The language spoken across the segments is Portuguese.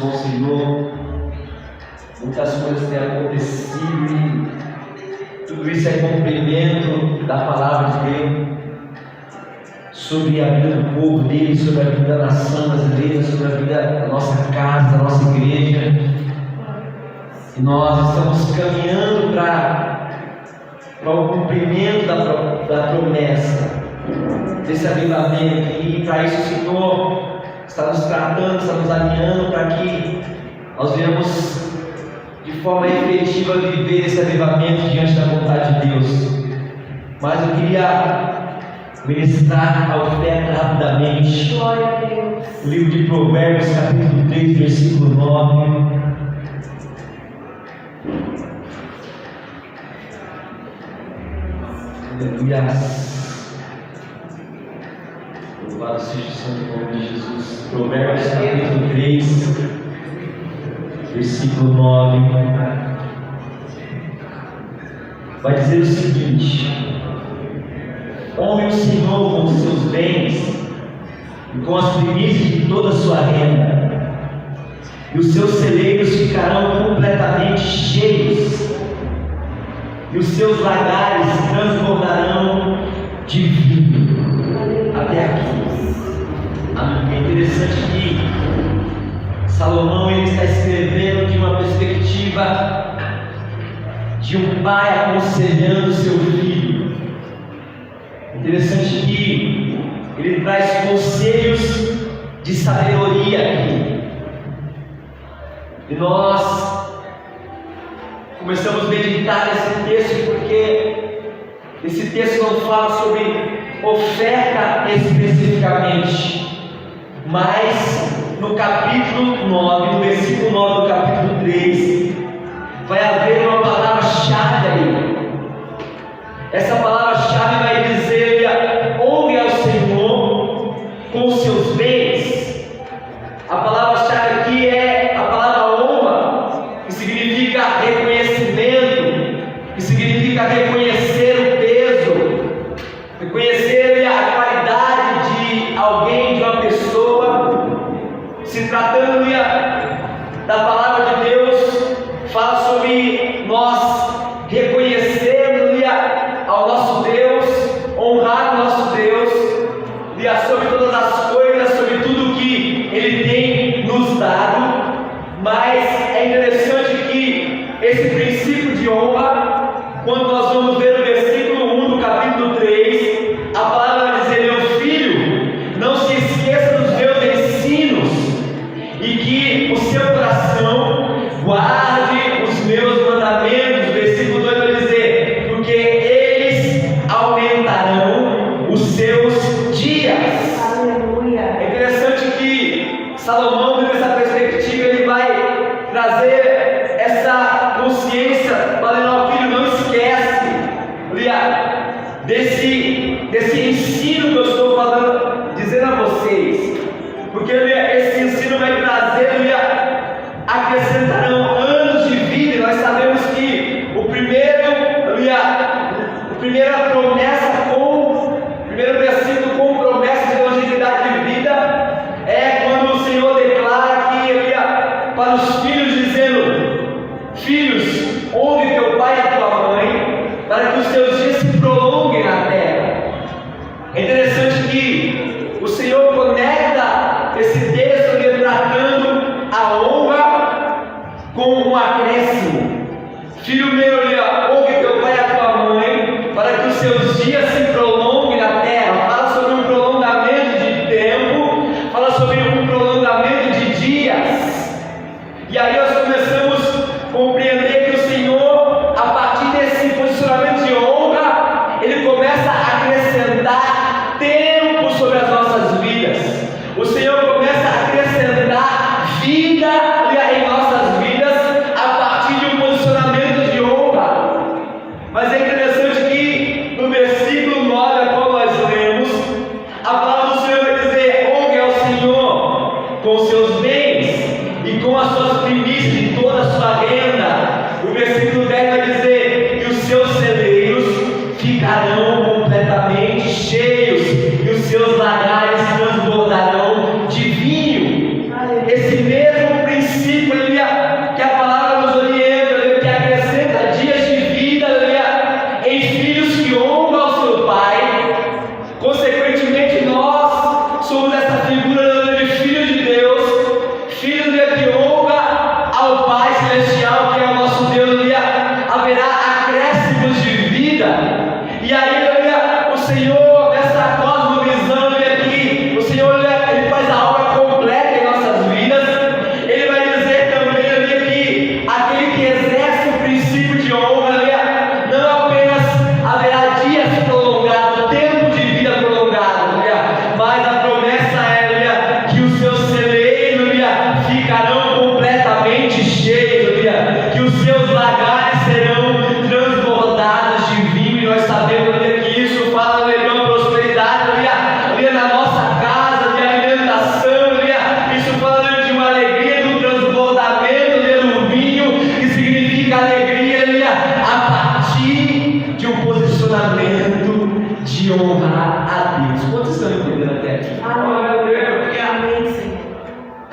com o Senhor, muitas coisas têm acontecido e tudo isso é cumprimento da palavra de Deus sobre a vida do povo dele, sobre a vida da nação brasileira, sobre a vida da nossa casa, da nossa igreja. E nós estamos caminhando para o cumprimento da promessa desse avivamento, e para isso o Senhor está nos tratando, está nos alinhando para que nós venhamos de forma efetiva viver esse avivamento diante da vontade de Deus. Mas eu queria ministrar a oferta rapidamente. Glória a Deus. O livro de Provérbios, capítulo 3, versículo 9. Aleluia. Louvado seja o santo nome de Jesus. Provérbios capítulo 3, versículo 9. Vai dizer o seguinte: honre o Senhor com os seus bens e com as primícias de toda a sua renda, e os seus celeiros ficarão completamente cheios, e os seus lagares transbordarão de vinho. Até aqui. É interessante que Salomão ele está escrevendo de uma perspectiva de um pai aconselhando seu filho. Interessante que ele traz conselhos de sabedoria aqui. E nós começamos a meditar nesse texto porque esse texto não fala sobre oferta especificamente, mas no capítulo 9, no versículo 9 do capítulo 3, vai haver uma palavra-chave aí. Essa palavra-chave vai dizer: honre ao Senhor com os seus bens. A palavra-chave aqui é a palavra honra, que significa reconhecimento, que significa reconhecer o peso, reconhecer a qualidade de alguém, de uma pessoa. Se tratando da palavra de Deus, fala sobre nós reconhecermos ao nosso Deus, honrar o nosso Deus, sobre todas as coisas, sobre tudo que Ele tem nos dado. Mas é interessante que esse princípio de honra, quando nós vamos ver o versículo 1 do capítulo 3, a palavra vai dizer: meu filho, não se esqueça dos meus ensinos, e que o seu coração guarde os meus mandamentos. Versículo 2 vai dizer: porque eles aumentarão os seus dias. Aleluia. É interessante que Salomão, nessa perspectiva, ele vai trazer essa consciência, falando ao filho: não esquece desse ensino que eu estou falando, dizendo a vocês, porque esse ensino vai trazer, acrescentarão anos de vida. E nós sabemos que a primeira promessa, o primeiro versículo com promessa de longevidade de vida é quando o Senhor declara que para os filhos, dizendo: filhos, honre teu pai e tua mãe, para que os teus dias se prolonguem na terra. É interessante que o Senhor conecta esse texto tratando a honra com um acréscimo. Filho meu, honre teu pai e a tua mãe, para que os seus dias se prolonguem na terra. Fala sobre um prolongamento de tempo, fala sobre um prolongamento de dias. E aí nós começamos a compreender que o Senhor, a partir desse posicionamento de honra, Ele começa a acrescentar tempo sobre as nossas vidas. O Senhor começa a acrescentar vida em nossas vidas a partir de um posicionamento de honra. Mas é interessante que no versículo 9, a qual nós lemos, a palavra do Senhor vai dizer: honre ao Senhor com os seus bens e com as suas primícias de toda a sua renda. O versículo 10 vai dizer que os seus celeiros ficarão completamente cheios e os seus lagares transbordarão de vinho. Esse mesmo princípio Senhor, nessa cosmovisão, aqui, o Senhor, Ele faz a obra completa em nossas vidas. Ele vai dizer também que aquele que exerce o princípio de honra, não apenas haverá dias prolongados, tempo de vida prolongado, mas a promessa é que os seus celeiros ficarão completamente cheios, que os seus lagares serão transbordados de vinho. E nós sabemos que isso fala de uma prosperidade na nossa casa, de alimentação. Isso fala de uma alegria, do transbordamento do vinho, que significa alegria a partir de um posicionamento de honrar a Deus. Quantos estão entendendo até aqui? Amém.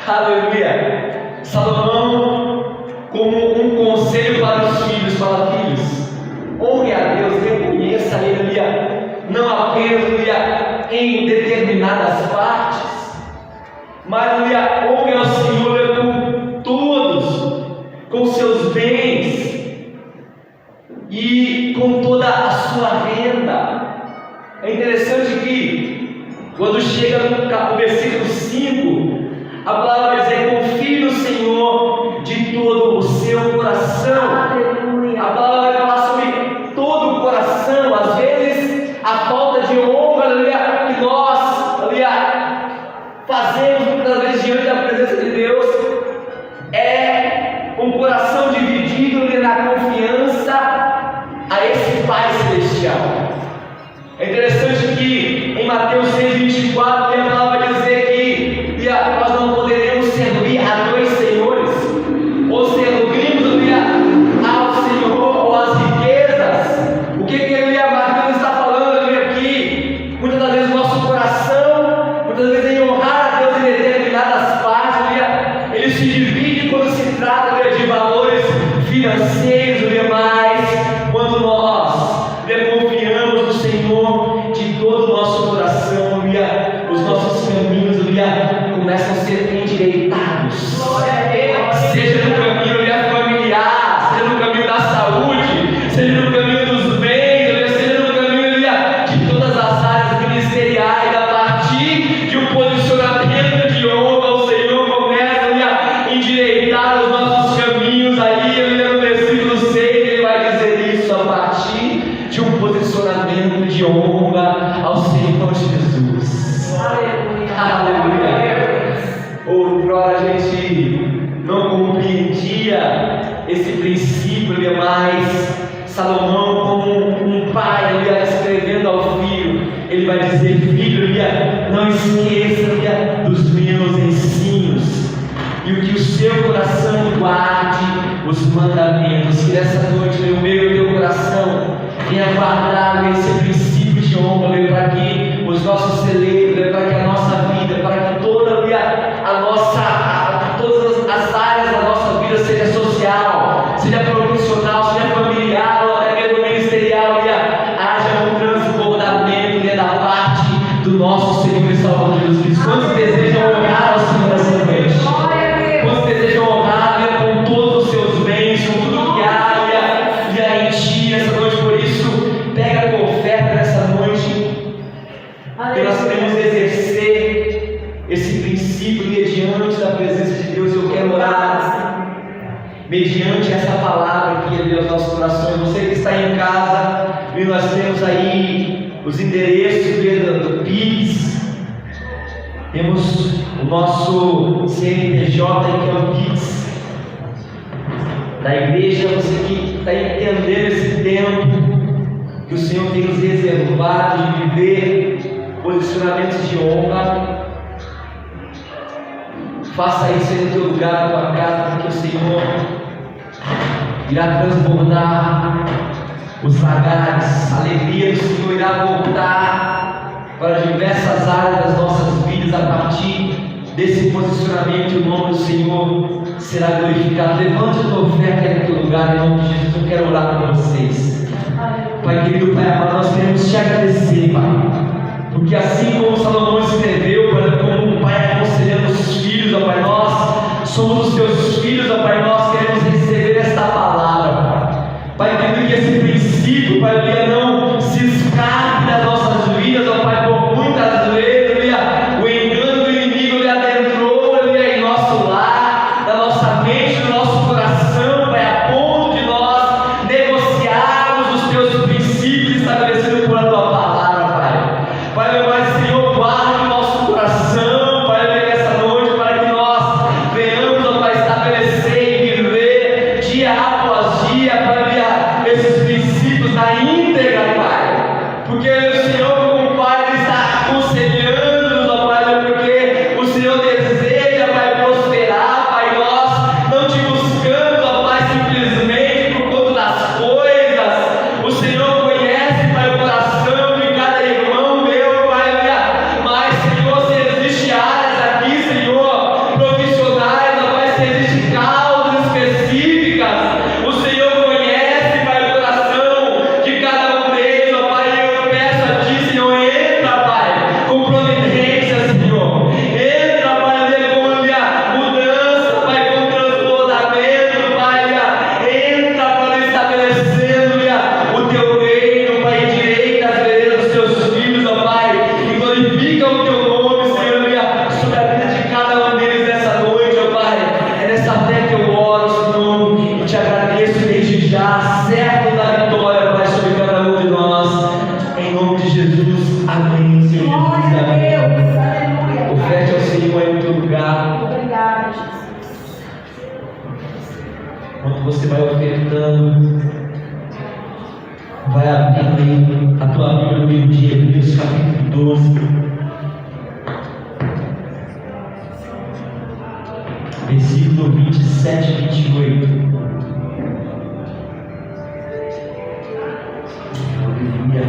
Aleluia. Salomão, como um conselho para os filhos, fala: filhos, honre a Deus, reconheça Ele, não apenas em determinadas partes, mas honre ao Senhor com todos, com seus bens e com toda a sua renda. É interessante que quando chega no versículo 5, a palavra vai dizer: confie no Senhor de todo o seu coração. Aleluia. A palavra vai falar sobre todo o coração. Às vezes a falta de honra que nós fazemos muitas vezes diante da presença de Deus é um coração dividido na confiança a esse Pai Celestial. É interessante que em Mateus 6,24 a palavra vai dizer que nós não poderemos servir a dois senhores, ou servimos ao Senhor ou às riquezas. O que Mateus está falando aqui? Muitas das vezes nosso coração, muitas vezes em honrar a Deus em determinadas partes, ele se divide quando se trata de valores financeiros, mas quando nós confiamos no Senhor de todo o nosso coração, os nossos caminhos começam a ser endireitados, seja no caminho familiar, seja no caminho da saúde, seja no caminho dos bens, seja no caminho de todas as áreas ministeriais. A partir de um posicionamento de honra, o Senhor começa a endireitar os nossos caminhos. Aí no versículo 6 ele vai dizer isso: a partir de um posicionamento de honra ao Senhor Jesus. Aleluia. Outrora a gente não compreendia esse princípio, mas Salomão, como um pai, escrevendo ao filho, ele vai dizer: filho, não esqueça dos meus ensinos, e o que o seu coração guarde os mandamentos. Que nessa noite, no meio do teu coração, venha guardar esse princípio de honra, para que os nossos celeiros, para que a nossa vida, para que todas as áreas da nossa vida, seja social, seja profissional, seja familiar ou até mesmo ministerial, haja um transbordamento da parte do nosso Senhor e Salvador Jesus Cristo. Quantos desejam honrar ao Senhor essa noite? Quantos desejam honrar com todos os seus bens, com tudo que há em ti essa noite? Por isso, pega a tua oferta nessa noite, que nós queremos exercer esse princípio diante da presença de Deus. Eu quero orar mediante essa palavra que ele deu aos nossos corações. Você que está em casa, e nós temos aí os endereços do Pix, temos o nosso CNPJ, que é o Pix da igreja. Você que está entendendo esse tempo que o Senhor tem nos reservado de viver posicionamentos de honra, faça isso aí no teu lugar, na tua casa, porque o Senhor irá transbordar os lagares. A alegria do Senhor irá voltar para diversas áreas das nossas vidas. A partir desse posicionamento, o nome do Senhor será glorificado. Levante a tua oferta aí no teu lugar, em nome de Jesus. Eu quero orar por vocês. Pai querido, Pai amado, nós queremos te agradecer, Pai, porque assim como Salomão escreveu, Pai, como um pai aconselhando os filhos, ó Pai, nós somos os teus filhos, ó Pai, nós queremos receber esta palavra, Pai. Pai, querido, que esse princípio, Pai, não se escape das nossas Em nome de Jesus, amém, Senhor Jesus, Glória a amém. Deus. Aleluia. Oferte ao Senhor aí no teu lugar. Obrigada, Jesus. Enquanto você vai ofertando, vai abrindo aí a tua Bíblia no livro de Hebreus, capítulo 12. Versículo 27 e 28. Aleluia.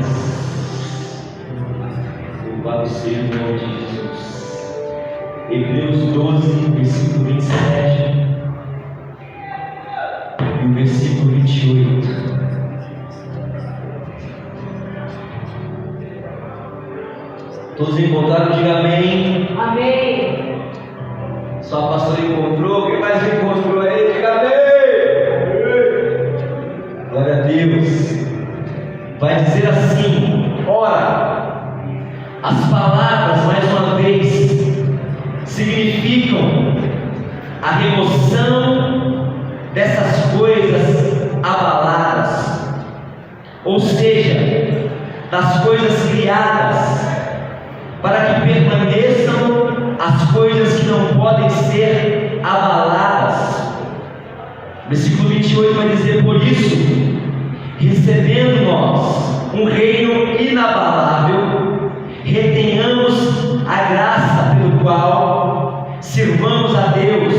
Louvado seja o nome de Jesus. Hebreus 12, versículo 27 e o versículo 28. Todos encontraram? Diga amém. Amém. Só a pastora encontrou, quem mais encontrou aí? Diga amém. Glória a Deus. Vai dizer assim: ora, as palavras, mais uma vez, significam a remoção dessas coisas abaladas, ou seja, das coisas criadas, para que permaneçam as coisas que não podem ser abaladas. Versículo 28 vai dizer: por isso, recebendo nós um reino inabalável, retenhamos a graça pelo qual sirvamos a Deus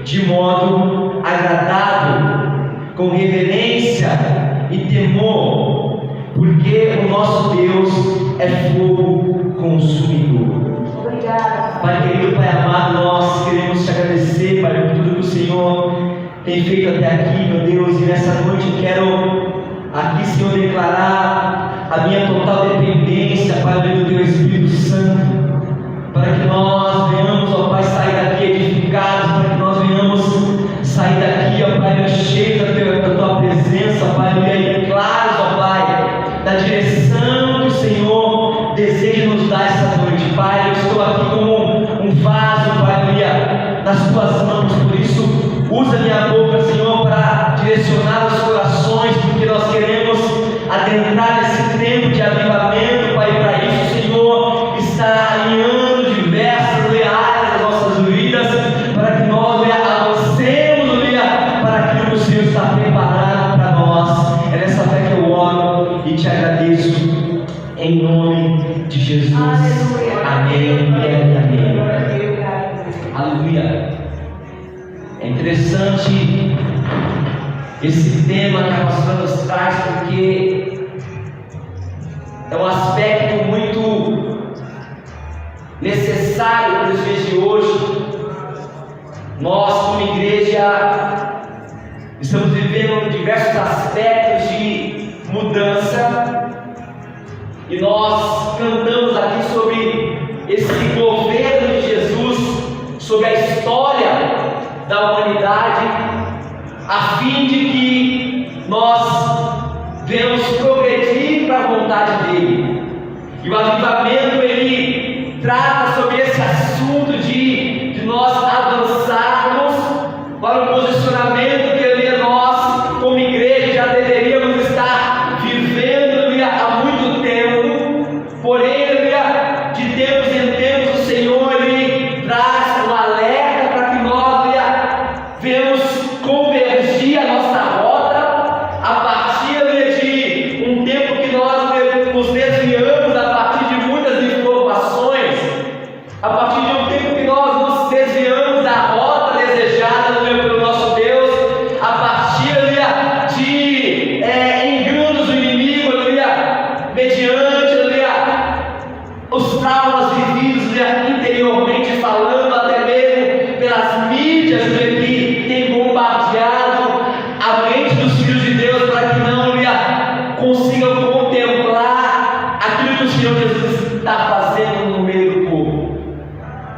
de modo agradável, com reverência e temor, porque o nosso Deus é fogo consumidor. Obrigada. Pai querido, Pai amado, nós queremos te agradecer, Pai, por tudo que o Senhor tem feito até aqui, meu Deus, e nessa noite eu quero aqui, Senhor, declarar a minha total dependência, Pai, do Teu Espírito Santo, para que nós venhamos, ó Pai, sair daqui edificados, para que nós venhamos sair daqui, ó Pai, cheios da Tua presença, Pai, e claros, ó Pai, da direção que o Senhor deseja nos dar essa noite. Pai, eu estou aqui como um vaso, Pai, nas Tuas mãos, por isso usa minha boca, Senhor, para direcionar os corações, porque nós queremos adentrar esse tempo de avivamento, Pai. Para isso, Senhor, está alinhando diversas áreas das nossas vidas, para que nós avancemos para aquilo que o Senhor está preparado para nós. É nessa fé que eu oro e te agradeço, em nome de Jesus. Aleluia. Amém e amém. Aleluia. É interessante esse tema que a pastora nos traz, porque é um aspecto muito necessário para os dias de hoje. Nós, como igreja, estamos vivendo diversos aspectos de mudança, e nós cantamos aqui sobre esse governo de Jesus, sobre a história da humanidade, a fim de que nós venhamos progredir para a vontade dele. E o avivamento, ele trata sobre esse assunto de nós avançarmos para um posicionamento que nós, como igreja, já deveríamos estar vivendo há muito tempo. Porém, de tempos em tempos, o Senhor, ele traz um alerta para que nós venhamos convergir a nossa rota a partir de um tempo que nós nos desviamos a partir de muitas informações, a partir de um tempo que nós nos desviamos da rota desejada pelo nosso Deus, a partir de enganos do inimigo, mediante os traumas vividos interiormente falando, até mesmo pelas mídias que tem bombardeado a mente dos filhos de Deus, para que não consigam contemplar aquilo que o Senhor Jesus está fazendo no meio do povo,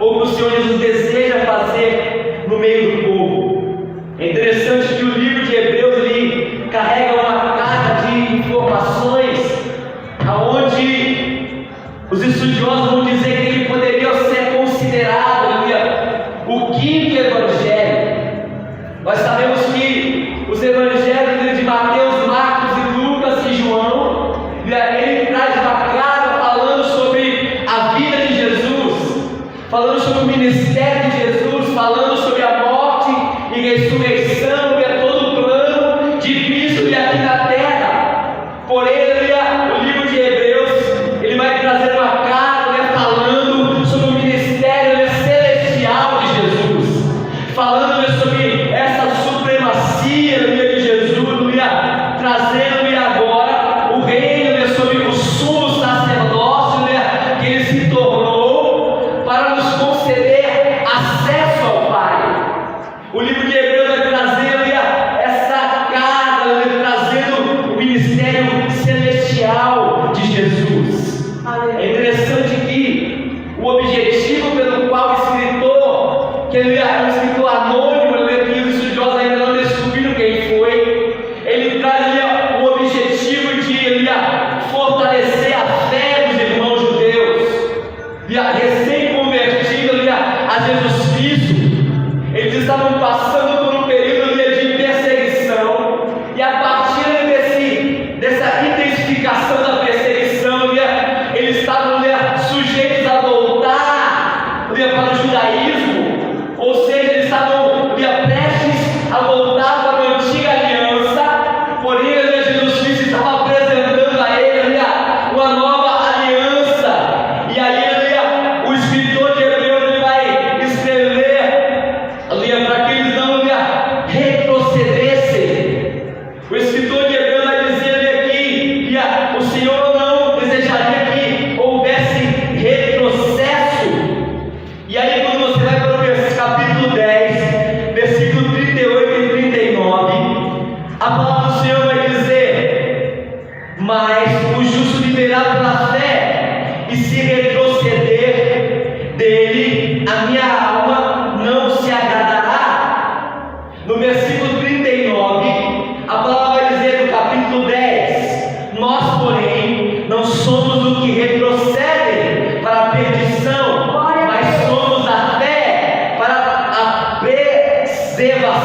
ou que o Senhor Jesus deseja fazer no meio do povo. É interessante que o livro de Hebreus, ele carrega uma carga de informações, aonde os estudiosos vão dizer que ele poderia ser considerado o quinto evangelho. Nós sabemos que os evangelhos de Mateus, Marcos e Lucas e João, ele traz se retroceder dele, a minha alma não se agradará. No versículo 39, a palavra vai dizer no capítulo 10: nós, porém, não somos do que retrocedem para a perdição, mas somos da fé para a preservação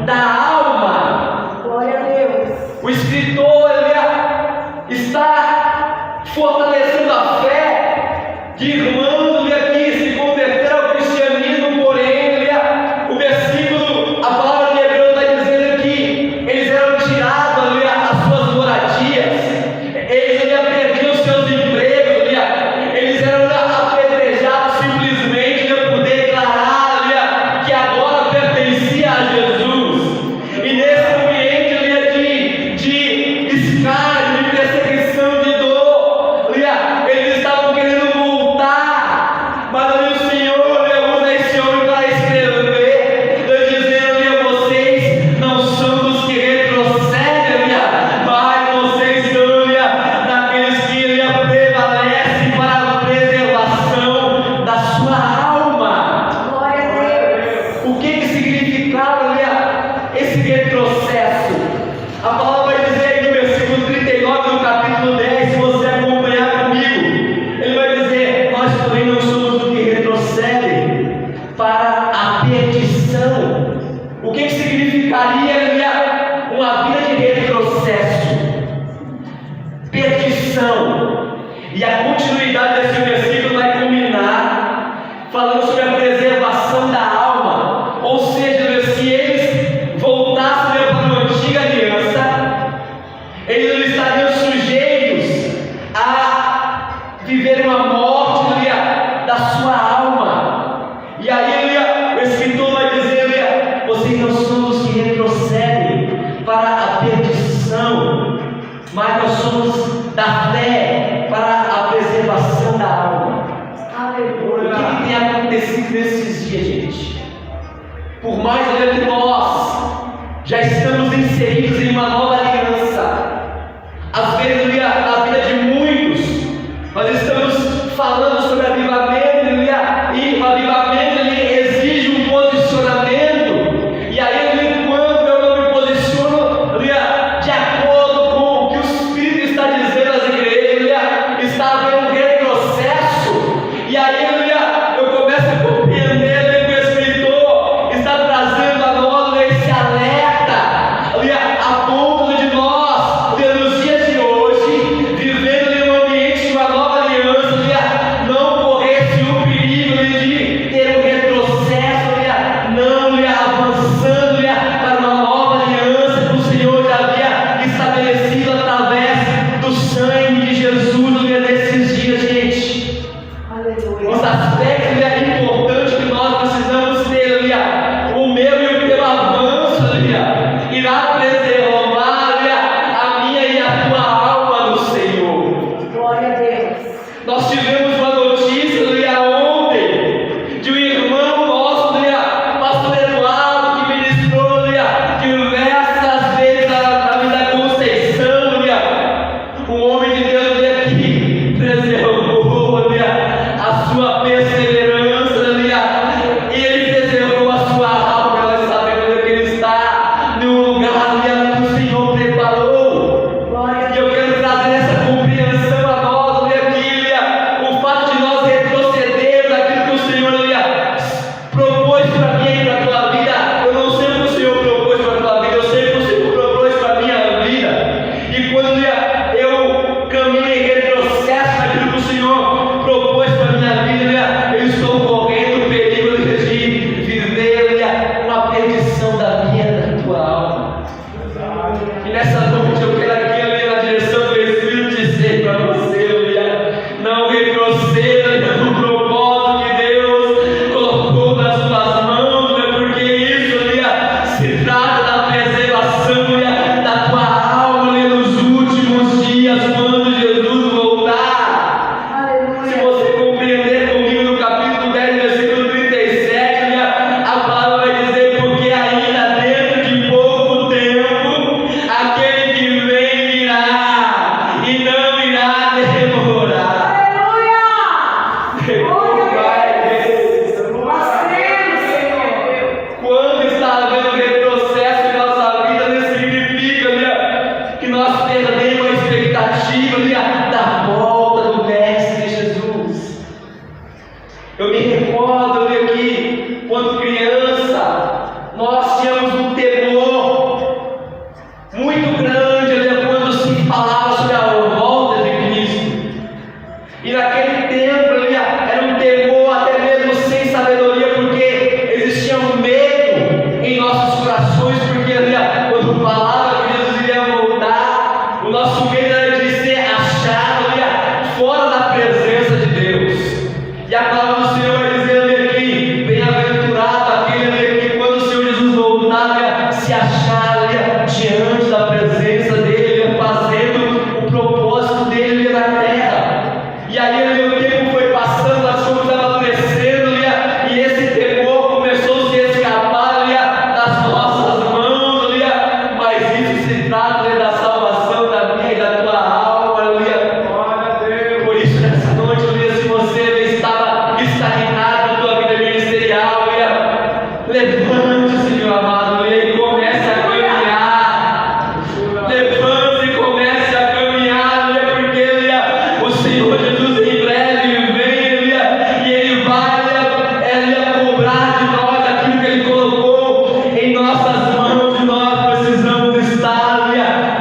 da alma. Glória a Deus. O escritor ele está fortalecendo a fé de irmãos que se converteram ao cristianismo, porém, o versículo, a palavra de Hebreu está dizendo que eles eram tirados as suas moradias, eles perdiam seus empregos, eles eram apedrejados simplesmente por declarar que agora pertencia a Jesus. E nesse ambiente de escárnio, de perseguição, de dor, eles estavam querendo voltar, mas o Senhor usa esse homem para escrever, dizendo: vocês não são dos que retrocedem, mas vocês são daqueles que prevalecem para a preservação da sua alma. Glória a Deus. O que significava esse retrocesso? A palavra vai dizer aí no versículo 39 do capítulo 10, se você acompanhar comigo, ele vai dizer: nós porém não somos do que retrocedem para a perdição. O que significaria uma vida de retrocesso? Perdição. E a continuidade desse versículo vai culminar falando sobre a preservação da alma, ou seja, se eles voltassem para uma antiga aliança, eles não estariam sujeitos a viver uma morte da sua alma. E aí o escritor vai dizer: vocês não são os que retrocedem para a perdição, mas nós somos da fé para a preservação da alma. Aleluia. O que tem acontecido nesses dias, gente? Por mais que nós já estamos inseridos em uma nova aliança, às vezes na vida de muitos nós estamos falando sobre avivamento, e o avivamento exige um posicionamento, e aí quando eu não me posiciono de acordo com o que o Espírito está dizendo às igrejas, está havendo um retrocesso, e aí eu começo a compreender que o Escritor está trazendo a nós esse alerta, a ponto de nós, nos dias de hoje, vivendo em um ambiente de uma nova aliança, não correr o perigo de ter um retrocesso, não avançando para uma nova aliança que o Senhor já havia estabelecido através do sangue de Jesus nesses dias, gente. Aleluia. Os aspectos importantes que nós precisamos ter, o meu e o teu avanço, irá preservar a minha e a tua alma no Senhor. Glória a Deus. Nós tivemos uma notícia ontem de um irmão nosso, pastor Eduardo, que ministrou diversas vezes na vida da Conceição, um homem de Deus que preservou a sua perseverança, e ele preservou a sua alma. Nós sabemos que ele está num lugar que o Senhor preparou. Glória a E eu quero trazer essa compreensão a nós, que o fato E naquele tempo era um temor até mesmo sem sabedoria, porque existia um medo em nossos corações, porque quando falava que Jesus iria voltar, o nosso medo era de ser achado fora da presença de Deus. E a palavra do Senhor vai dizer aqui: bem-aventurado aquele que quando o Senhor Jesus voltar, se achar diante da presença dele, fazendo o propósito dele na terra. E aí o tempo foi passando, nós fomos amadurecendo, e esse temor começou a se escapar das nossas mãos, mas isso se trata da salvação da minha e da tua alma, por isso nessa noite, se você estava estagnado na tua vida ministerial, levante-se, meu amado, e comece a caminhar. Levante-se e comece a caminhar, porque o Senhor Jesus em breve vem, e Ele vai cobrar de nós aquilo que Ele colocou em nossas mãos, e nós precisamos estar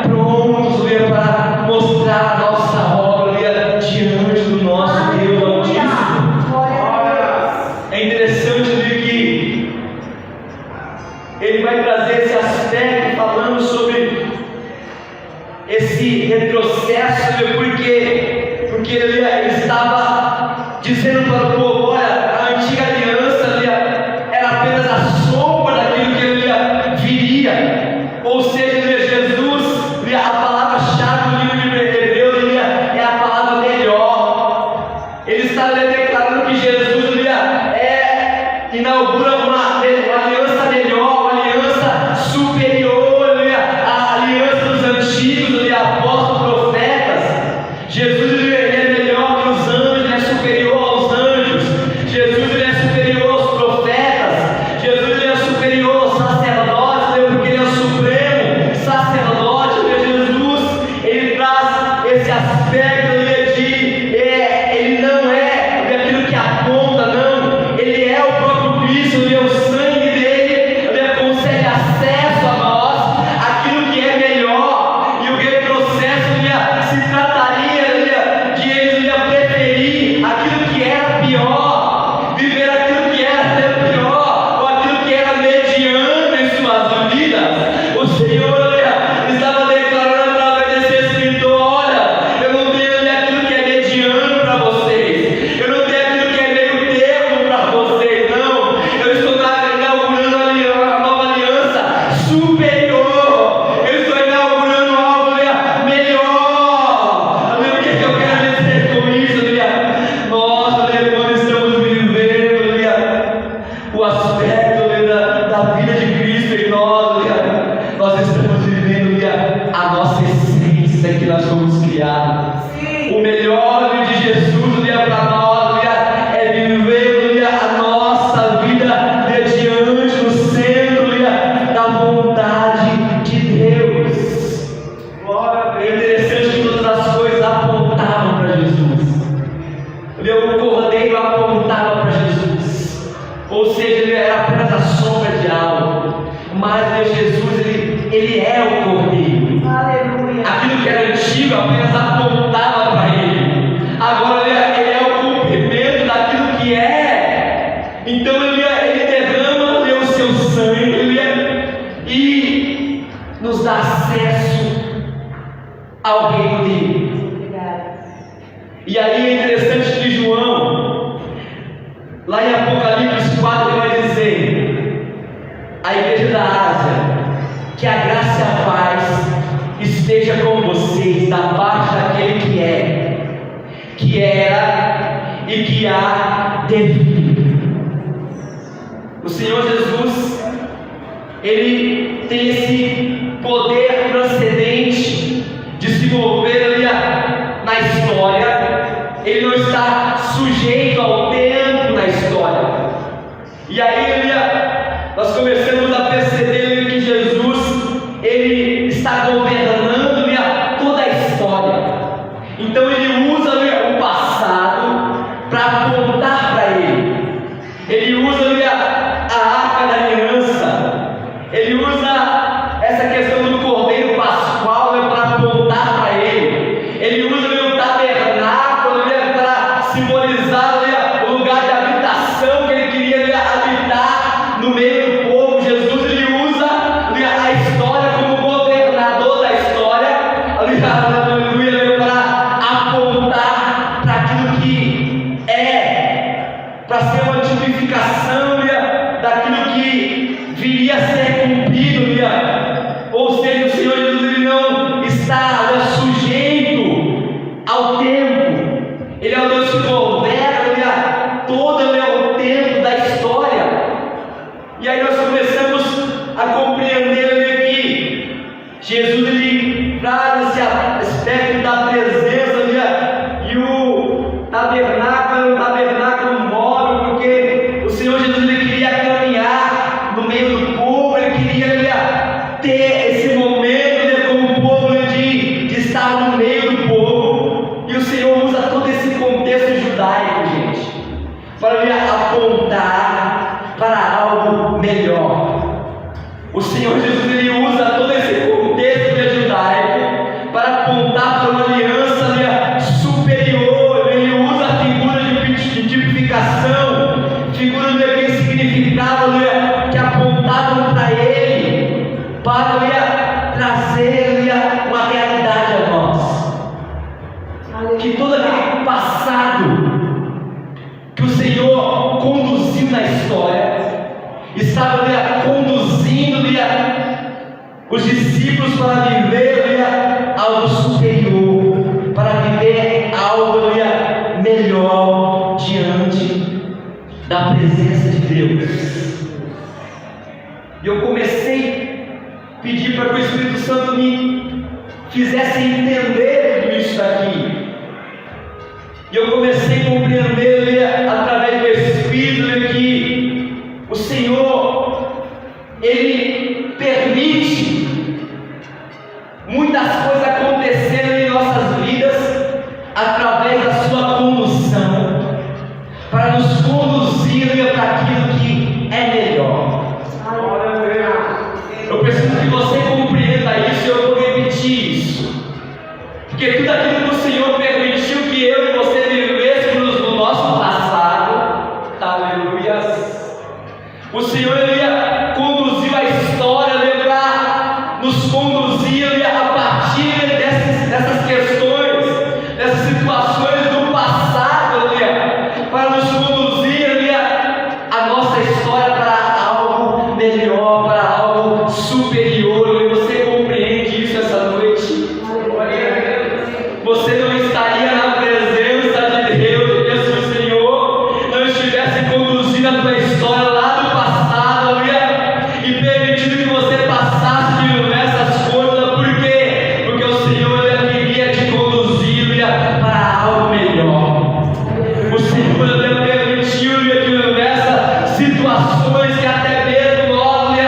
prontos para mostrar a nossa obra diante do nosso Deus Altíssimo. É interessante que Ele vai trazer esse aspecto falando sobre esse retrocesso, porque ele estava dizendo para o povo: olha, a antiga aliança era apenas a sombra daquilo que ele viria. Ou seja, Jesus, a palavra-chave do livro de Hebreus é a palavra melhor. Ele está declarando que Jesus inaugura uma aliança melhor, uma aliança superior à aliança dos antigos, apóstolos, profetas. Jesus é melhor que os anjos, é superior aos anjos. Jesus é superior aos profetas. Jesus é superior aos sacerdotes, porque Ele é o supremo sacerdote. Jesus, Ele traz esse aspecto Ele não é aquilo que aponta, não. Ele é o próprio Cristo, o sangue dele, concede acesso a nós, aquilo que é melhor. E o retrocesso se trataria de ele preferir aquilo que era pior, viver aquilo que era pior, ou aquilo que era mediano em suas vidas. O Senhor estava declarando através desse escritor: olha, eu não tenho aquilo que é mediano para vocês, eu não tenho aquilo que é meio termo para vocês, não. Eu estou inaugurando a nova aliança superior. Eu estou inaugurando algo melhor. O que eu quero dizer com isso? Nós, quando estamos vivendo o aspecto da vida de Cristo em nós, nós estamos vivendo a nossa essência que nós fomos criados. O melhor de Jesus para nós é viver a nossa vida diante do centro da vontade de Deus. É interessante que todas as coisas apontavam para Jesus. O cordeiro apontava para Jesus, ou seja, ele era apenas a sombra de algo, mas Jesus, ele é o cordeiro. Aleluia. Aquilo que era antigo apenas apontava para ele, agora ele é o cumprimento daquilo que é. Então ele derrama o seu sangue e nos dá acesso ao reino dele. Obrigada. E aí é interessante que João, lá em Apocalipse 4, ele vai dizer à igreja da Ásia: que a graça e a paz esteja com vocês da parte daquele que é, que era e que há de vir. O Senhor Jesus, Ele tem esse poder transcendente de se mover na história. Ele não está sujeito ao tempo na história. E aí nós começamos a perceber que Jesus, Ele está governando toda a história. Então Ele usa o passado para apontar para Ele. Ele usa a arca da aliança. Ele usa essa questão do cordeiro pascual para apontar para Ele. Ele usa o tabernáculo para Ele é o Deus que governa todo o tempo da história. E aí nós começamos a compreender que Jesus ele traz esse aspecto da presença, e o tabernáculo era um tabernáculo móvel, porque o Senhor Jesus ele queria caminhar no meio do povo, ele queria ter esse momento como o povo de estar no meio do povo. E o Senhor usa todo esse contexto judaico, gente, para apontar para algo melhor. O Senhor Jesus ele usa todo esse contexto judaico para apontar para uma aliança superior. Ele usa a figura de tipificação, figura que significava, que apontavam para ele, para trazer uma realidade a nós. Que todo aquele passado que o Senhor conduziu na história, estava conduzindo os discípulos para viver algo superior, para viver algo melhor diante da presença de Deus. E eu comecei a pedir para que o Espírito Santo me fizesse entender tudo isso daqui. E eu comecei a compreender através do Espírito que o Senhor ele permite muitas coisas acontecerem em nossas vidas através da sua condução, para nos conduzir para aquilo que é melhor. Eu preciso que você compreenda isso, e eu vou repetir isso, porque tudo aquilo que o Senhor permitiu que eu e você vivêssemos no nosso passado, aleluias, o Senhor conduziu a história para nos conduzir a partir dessas questões, dessas situações do passado, para nos conduzir a nossa história para algo melhor, para algo superior. E você compreende isso essa noite? Você não estaria na presença de Deus se o Senhor não estivesse conduzindo a tua história lá do passado, e permitindo que você passasse de diversas coisas. Por quê? Porque o Senhor queria te conduzir para algo melhor. O Senhor permitiu que diversas situações que até mesmo nós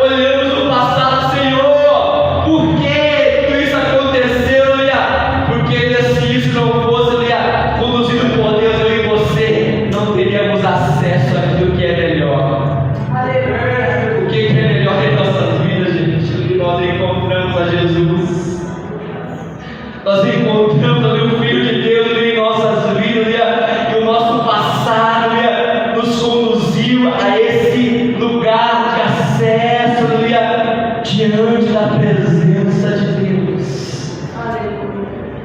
olhamos no passado, Senhor, por que tudo isso aconteceu? Porque se isso não fosse conduzido por Deus, eu e você não teríamos acesso àquilo que é melhor. O que é melhor em nossas vidas, gente? Nós encontramos a Jesus, nós encontramos o Filho de Deus em nossas vidas, e o nosso passado nos conduziu a esse lugar de acesso diante da presença de Deus.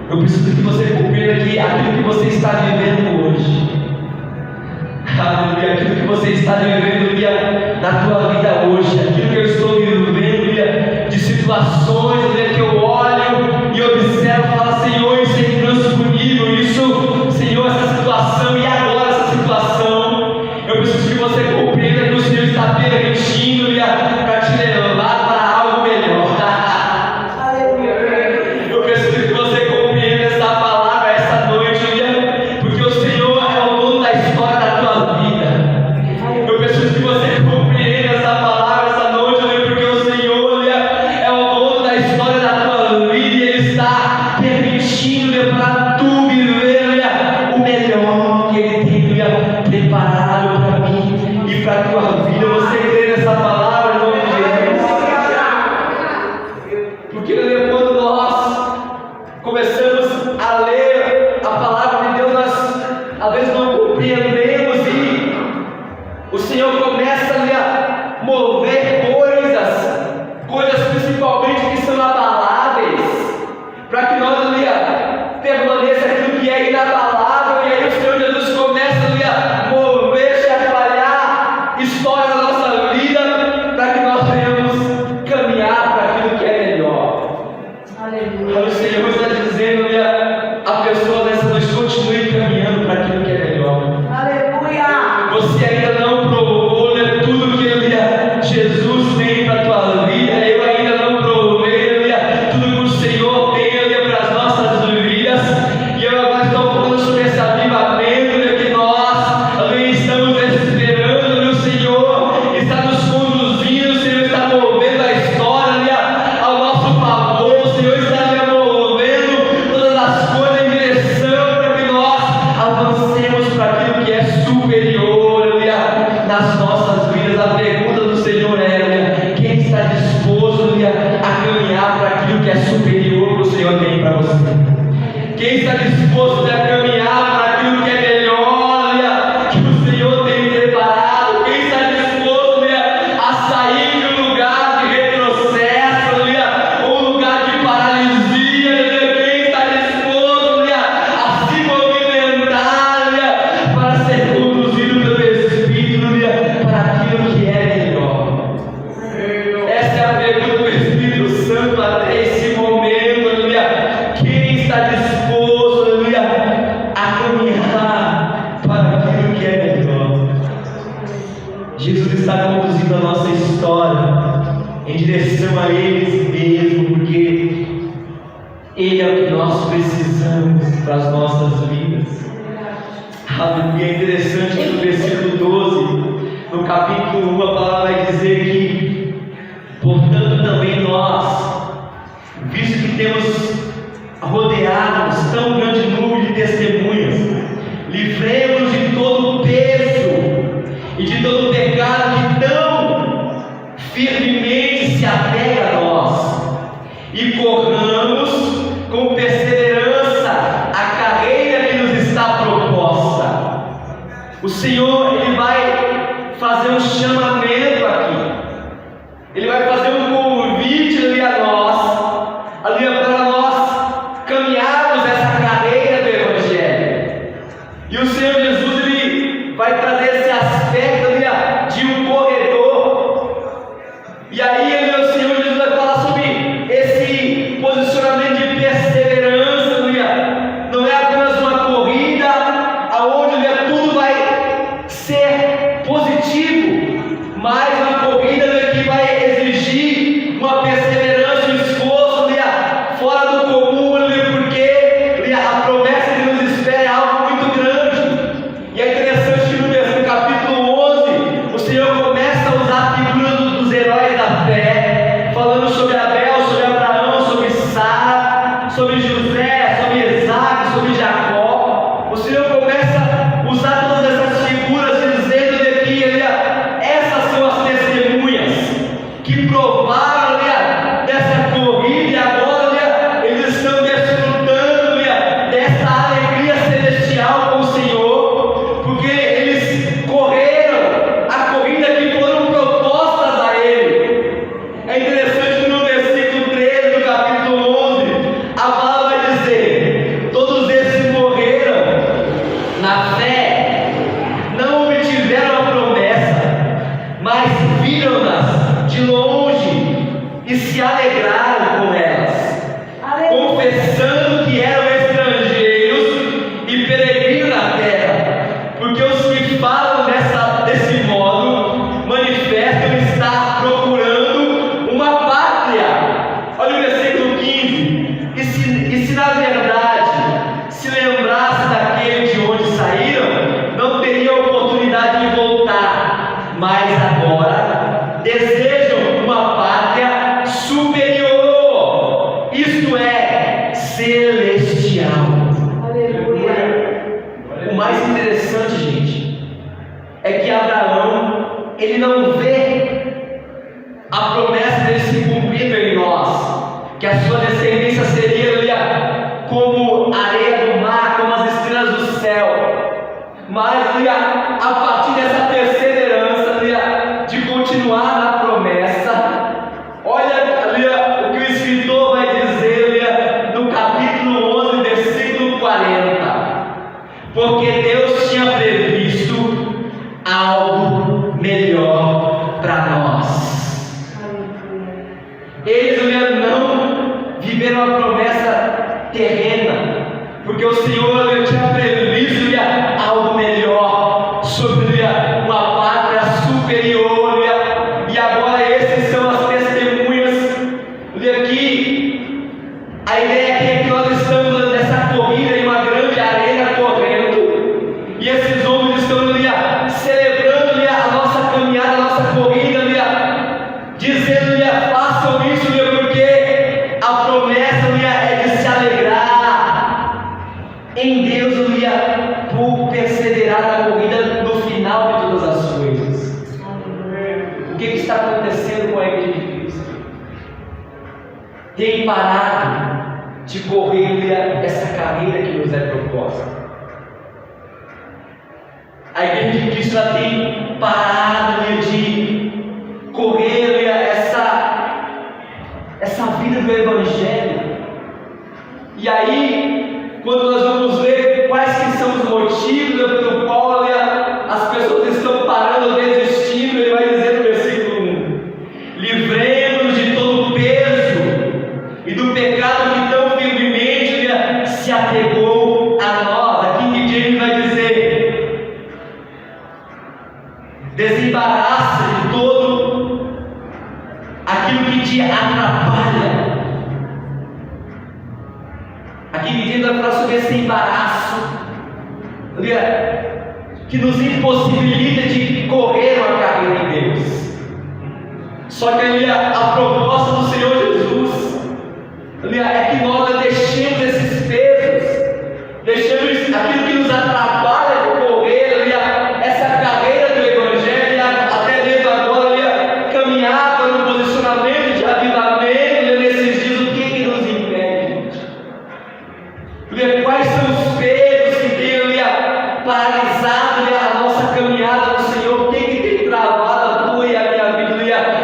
Eu preciso que você compreenda que aquilo que você está vivendo hoje, aleluia, aquilo que você está vivendo na tua vida hoje, aquilo que eu estou vivendo de situações que eu olho e observo e falo, Senhor, isso é intransponível, isso, Senhor, essa situação, e agora essa situação, eu preciso que você compreenda que o Senhor está permitindo para te levar para algo melhor. Eu preciso que você compreenda essa palavra essa noite, porque o Senhor é o dono da história da tua vida. Eu preciso que você compreenda essa palavra essa noite, porque o Senhor é o dono da história da tua vida, e Ele está permitindo para tu viver o melhor que Ele tem preparado para mim e para a tua vida. Você crê nessa palavra, irmão? em direção a eles mesmo, porque Ele é o que nós precisamos para as nossas vidas. Aleluia. É interessante que no versículo 12, no capítulo 1, a palavra vai dizer que, portanto, também nós, visto que temos rodeados tão grande número de testemunhas, livremos de todo o peso e de todo o pecado que tão firmemente se apega a nós, e corramos com perseverança a carreira que nos está proposta. O Senhor, Ele vai fazer um chamamento aqui, Ele vai fazer um convite ali a nós, ali para nós caminharmos essa carreira do Evangelho. E o Senhor Jesus, Ele vai trazer esse aspecto ali de um corredor. E aí o Senhor Jesus vai falar sobre esse posicionamento de perseverança. Não é apenas uma corrida aonde tudo vai ser positivo, mas uma corrida que vai exigir uma perseverança, um esforço fora do comum, porque a promessa que nos espera é algo muito grande. E é interessante que no capítulo 11 o Senhor começa a usar a figura dos heróis da fé, falando sobre Abel, sobre Abraão, sobre Sara, sobre José, sobre Isaac, sobre Jacó. O Senhor começa a usar todas essas figuras, dizendo que essas são as testemunhas que provaram dessa corrida, e agora eles estão desfrutando dessa alegria celestial com o Senhor, porque eles correram a corrida que foram propostas a Ele. É interessante que no versículo 13 do capítulo 11, a palavra vai dizer: todos esses morreram na fé, não obtiveram a promessa, mas viram-nas de longe e se alegraram com elas, confessando que eram estrangeiros e peregrinos na terra, porque os que falam desse modo manifestam estar procurando uma pátria. Olha o versículo 15: e se na verdade se lembrasse daquele de onde saíram, não teriam oportunidade de voltar, mas agora desejam uma pátria superior, isto é, celestial. Aleluia. O mais interessante, gente, é que Abraão, ele não vê a promessa dele se cumprindo em nós, que a sua descendência seria como a areia do mar, como as estrelas do céu, mas a partir dessa perseverança de continuar na promessa. Olha o que o escritor vai dizer no capítulo 11, versículo 40: porque Deus tinha previsto algo melhor para nós. Eles não viveram a promessa terrena, porque o Senhor tinha previsto algo melhor, sobre uma pátria superior. E agora esses são as testemunhas que a ideia aqui é que nós estamos nessa corrida em uma grande arena correndo, e esses homens estão celebrando a nossa caminhada, a nossa corrida, dizendo façam isso, porque a promessa é de se alegrar em Deus, por perseverar na corrida no final de todas as coisas. O que está acontecendo com a igreja de Cristo? Tem parado de correr essa carreira que nos é proposta. A igreja de Cristo tem parado de correr essa vida do Evangelho. E aí, quando nós vamos ver quais que são os motivos pelo qual as pessoas estão parando, desistindo, ele vai dizer no versículo 1: livremos de todo o peso e do pecado que tão firmemente se apegou a nós. Aqui que James vai dizer: desembaraça de todo aquilo te atrapalha. Aqui me vai falar sobre esse embaraço, que nos impossibilita de correr uma carreira em Deus. Só que a proposta do Senhor Jesus é que nós deixemos esses pesos, deixemos aquilo que nos atrapalha de correr, essa carreira do Evangelho, até mesmo agora, caminhar para um posicionamento de avivamento nesses dias. O que nos impede, gente? Quais são os pesos que têm paralisado a nossa caminhada no Senhor? O que tem travado a tua e a minha vida,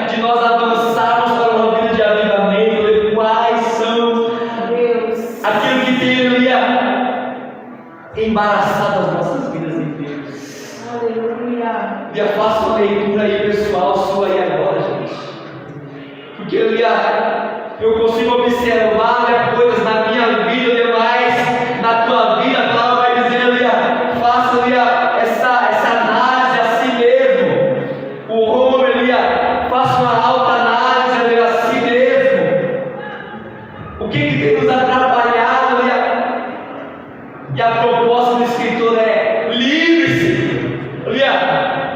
de nós avançarmos para uma vida de avivamento? Quais são aquilo que tem embaraçado as nossas vidas em Deus? Aleluia. Faça uma leitura aí pessoal sua aí agora, gente, porque eu consigo observar coisas na minha vida, demais na tua vida. A palavra vai dizer, faça essa análise a si mesmo. O homem, faça uma alta análise a si mesmo. O que tem nos atrapalhado? E a proposta do escritor é: livre-se,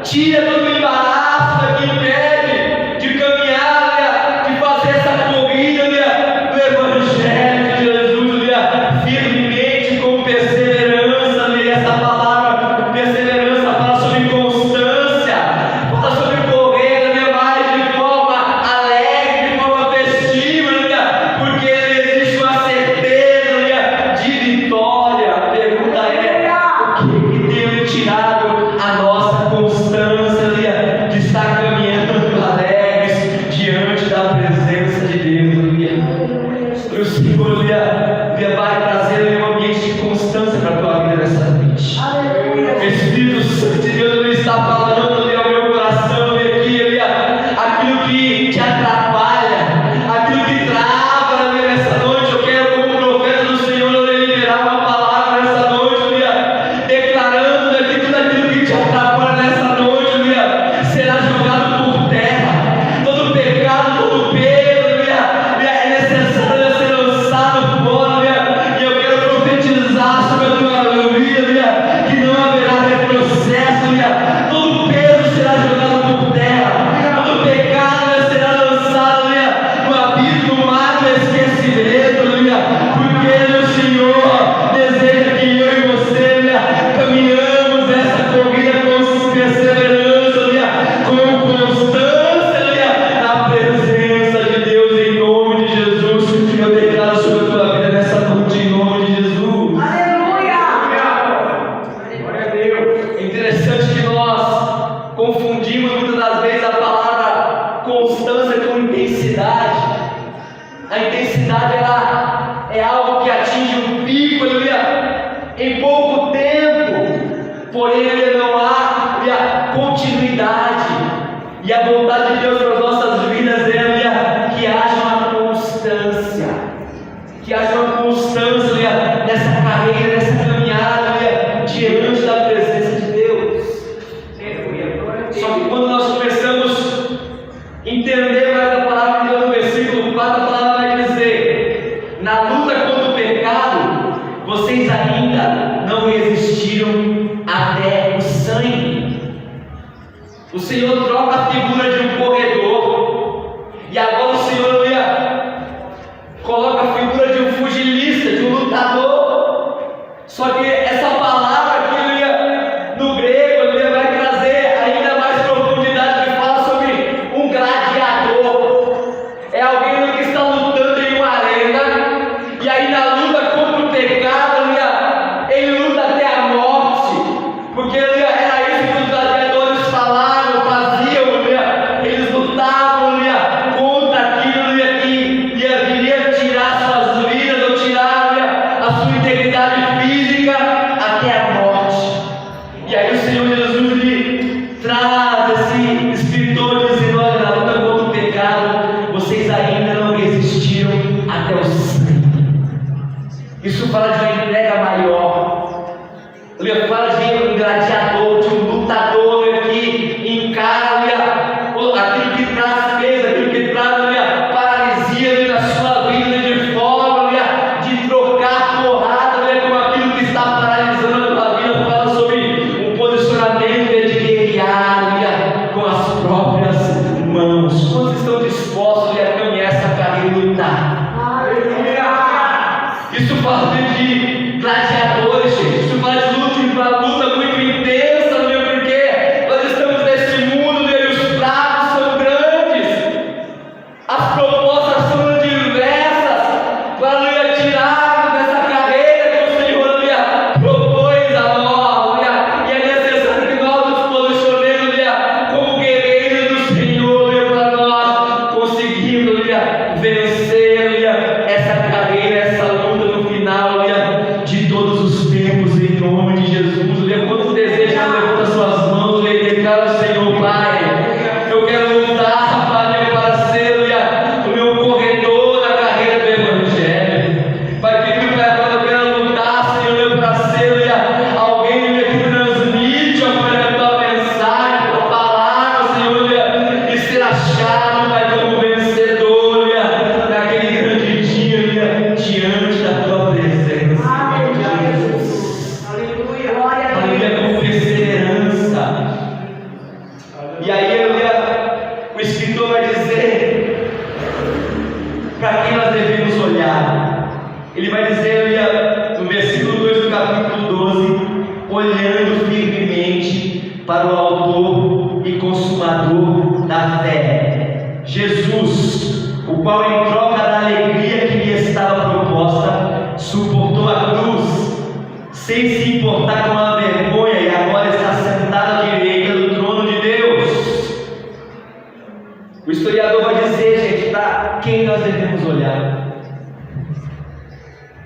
tira todo o embaraço que impede de caminhar, de fazer essa corrida do Evangelho de Jesus, firmemente, com perseverança. Essa palavra perseverança fala sobre constância, fala sobre correr mais de forma alegre, de forma festiva, porque existe uma certeza de vitória. A pergunta é: o que tem tirado a nossa constância de estar caminhando alegres diante da presença de Deus? O Senhor vai trazer um ambiente de constância para a tua vida nessa noite. O Espírito Santo de Deus ele está falando ao meu coração aqui, aquilo que te atrapalha, aquilo que trava nessa noite. Eu quero, como profeta do Senhor, liberar uma palavra nessa noite, declarando que tudo aquilo que te atrapalha nessa noite será jogado por terra. Todo pecado, todo peso é necessário ser lançado fora. E eu quero profetizar sobre a tua vida, que não haverá retrocesso. Todo peso será jogado por terra, todo pecado será lançado no abismo, no mar do esquecimento, porque o Senhor deseja que eu e você caminhamos essa corrida com perseverança, com constância, na presença de Deus, em nome de Jesus. Eu declaro sobre a tua vida nessa noite, em nome de Jesus. Aleluia. Glória a Deus. É interessante que nós confundimos muitas das vezes a palavra constância com intensidade. A intensidade é algo que atinge um pico em pouco tempo, porém não há continuidade. E a vontade de Deus para as nossas vidas é que haja uma constância, nessa carreira, nessa caminhada diante da presença de Deus. Só que quando nós começamos a entender mais a palavra de Deus, no versículo 4, a palavra vai dizer: na luta contra o pecado, vocês ainda não resistiram até o sangue. O Senhor troca a figura de um corredor, e agora o Senhor coloca a figura de um pugilista, de um lutador. Só que essa palavra aqui no grego vai trazer ainda mais profundidade, que fala sobre um gladiador. É alguém que está lutando em uma arena, e aí na luta contra o pecado, ele luta até a morte, porque era isso que os gladiadores falavam, faziam, eles lutavam contra aquilo que viria tirar suas vidas, ou tirar a sua integridade física até a morte. E aí o Senhor Jesus traz esse escritor dizendo: olha, na luta contra o pecado, vocês ainda não resistiram até o sangue. Isso fala de uma entrega maior. Ele fala de um gladiador, de um lutador que encara aquilo que traz peso, aquilo que traz para olhando firmemente para o autor e consumador da fé, Jesus, o qual, em troca da alegria que lhe estava proposta, suportou a cruz, sem se importar com a vergonha, e agora está sentado à direita do trono de Deus. O historiador vai dizer, gente, para quem nós devemos olhar.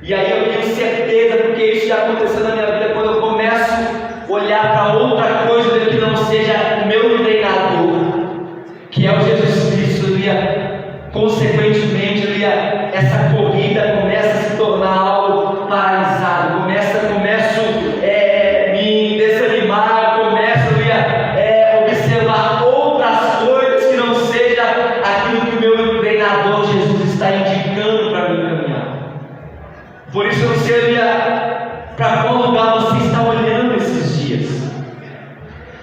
E aí eu tenho certeza, porque isso já aconteceu na minha vida, quando eu começo a olhar para outra coisa que não seja o meu treinador, que é o Jesus Cristo, consequentemente, essa corrida começa a se tornar algo paralisado, começo a me desanimar, começo a observar outras coisas que não seja aquilo que o meu treinador Jesus está indicando para mim caminhar. Por isso eu não sei para qual lugar você está olhando esses dias,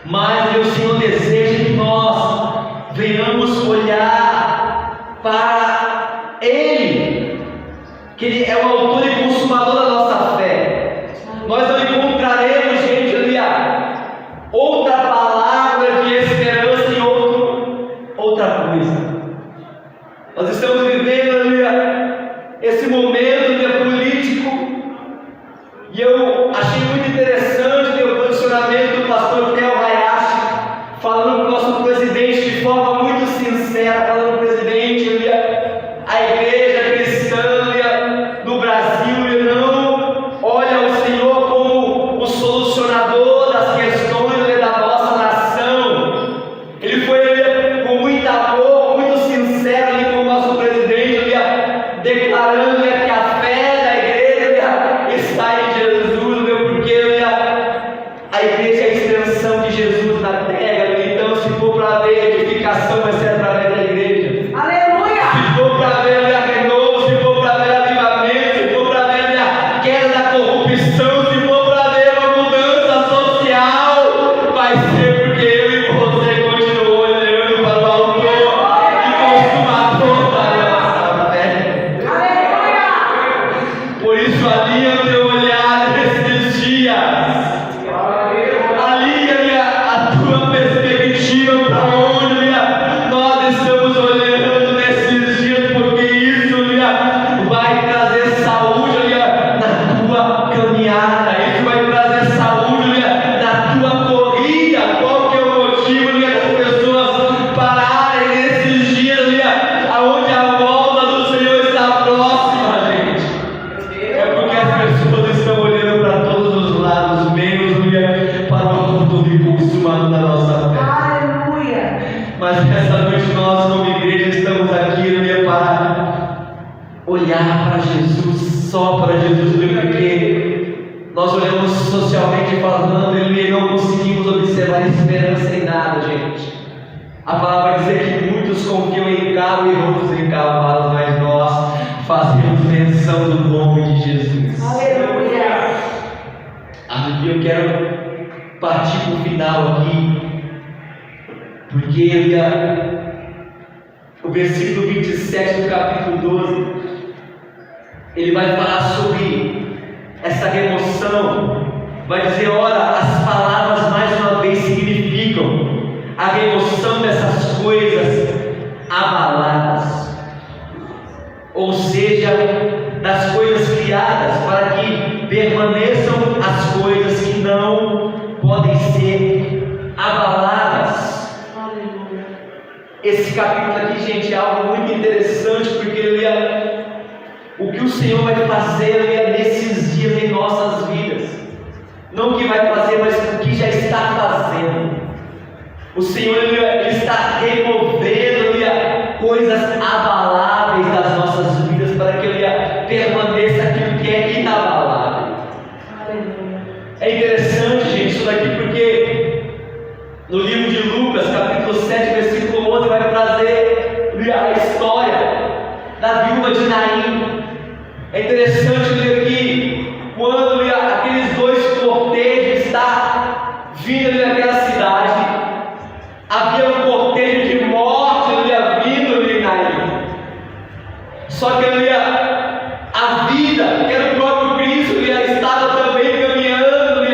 mas meu Senhor deseja que nós venhamos olhar para Ele, que Ele é o autor e consumador da nossa fé. Nós não encontraremos, gente, outra palavra de esperança em outra coisa. Nós estamos vivendo esse momento político, e eu achei muito interessante o posicionamento do pastor Theo Hayashi, falando com o nosso presidente de forma muito sincera, falando presidente, a igreja cristã no Brasil não olha o Senhor como o solucionador das questões da nossa nação. Ele foi com muito amor, muito sincero com o nosso presidente, declarando que a fé da igreja está em Jesus, porque a igreja é a extensão de Jesus na terra. Então, se for para ver edificação, vai ser através da igreja. Aleluia! Se for para ver renovo, se for para ver avivamento, se for para ver a queda da corrupção, se for para ver uma mudança social, vai ser porque eu e você continuam olhando para o autor e consumador da nossa fé. Aleluia! Por isso, alinha o teu olhar nesses dias. Alinha a tua perspectiva para onde nós estamos olhando nesses dias, porque isso vai trazer saúde na tua caminhada, isso vai trazer saúde na tua corrida. Qual que é o motivo das pessoas pararem nesses dias aonde a volta do Senhor está próxima, gente? É porque as pessoas estão olhando para todos os lados, menos para o autor e consumador da nossa fé. Aleluia! Mas nessa noite nós, como igreja, estamos aqui para olhar para Jesus, só para Jesus, porque nós olhamos socialmente falando e não conseguimos observar esperança em nada, gente. A palavra vai dizer que muitos confiam em carro e outros em cavalos, mas nós fazemos menção do nome de Jesus. Aleluia! Eu quero partir para o final aqui, porque o versículo 27 do capítulo 12, ele vai falar sobre essa remoção, vai dizer, ora, as palavras mais uma vez significam a remoção dessas coisas abaladas, ou seja, das coisas criadas, para que permaneçam as coisas que não podem ser abaladas. Aleluia! Esse capítulo aqui, gente, é algo muito interessante, porque o que o Senhor vai fazer nesses dias em nossas vidas, não o que vai fazer, mas o que já está fazendo. O Senhor ele está removendo coisas abaláveis das nossas vidas, para que permaneça aquilo que é inabalável. Aleluia! É interessante, gente, isso daqui, porque no livro de Lucas, capítulo 7, versículo 11, vai trazer a história da viúva de Naim. É interessante ler que quando aqueles dois cortejos estão vindo daquela cidade, havia um cortejo de morte vindo em Naim. Só que a vida, que era o próprio Cristo, estava também caminhando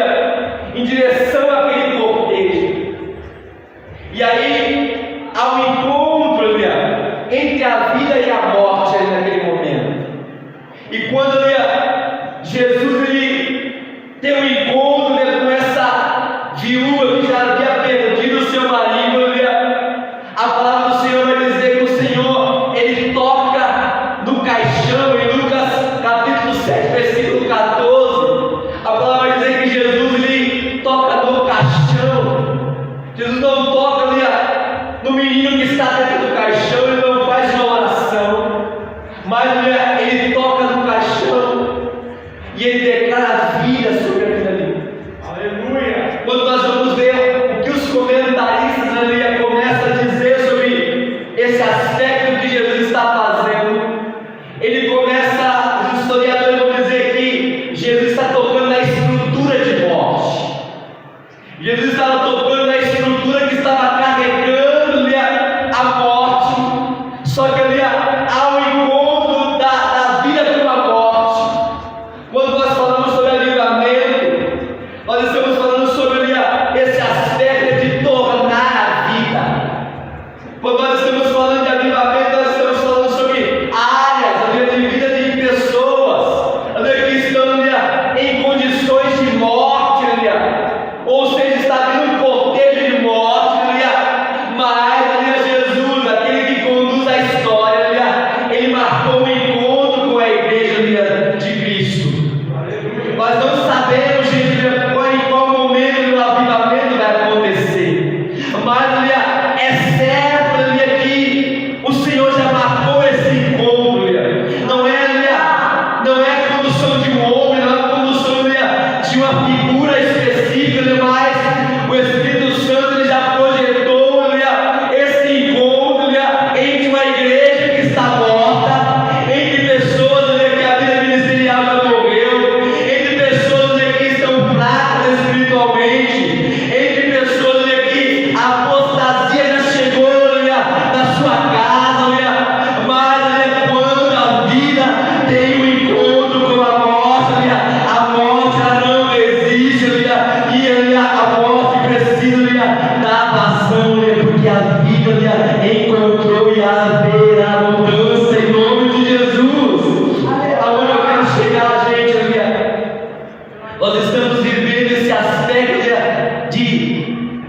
de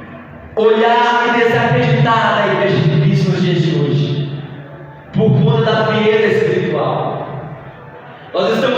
olhar e desacreditar na igreja de Cristo nos dias de hoje, por conta da frieza espiritual. Nós estamos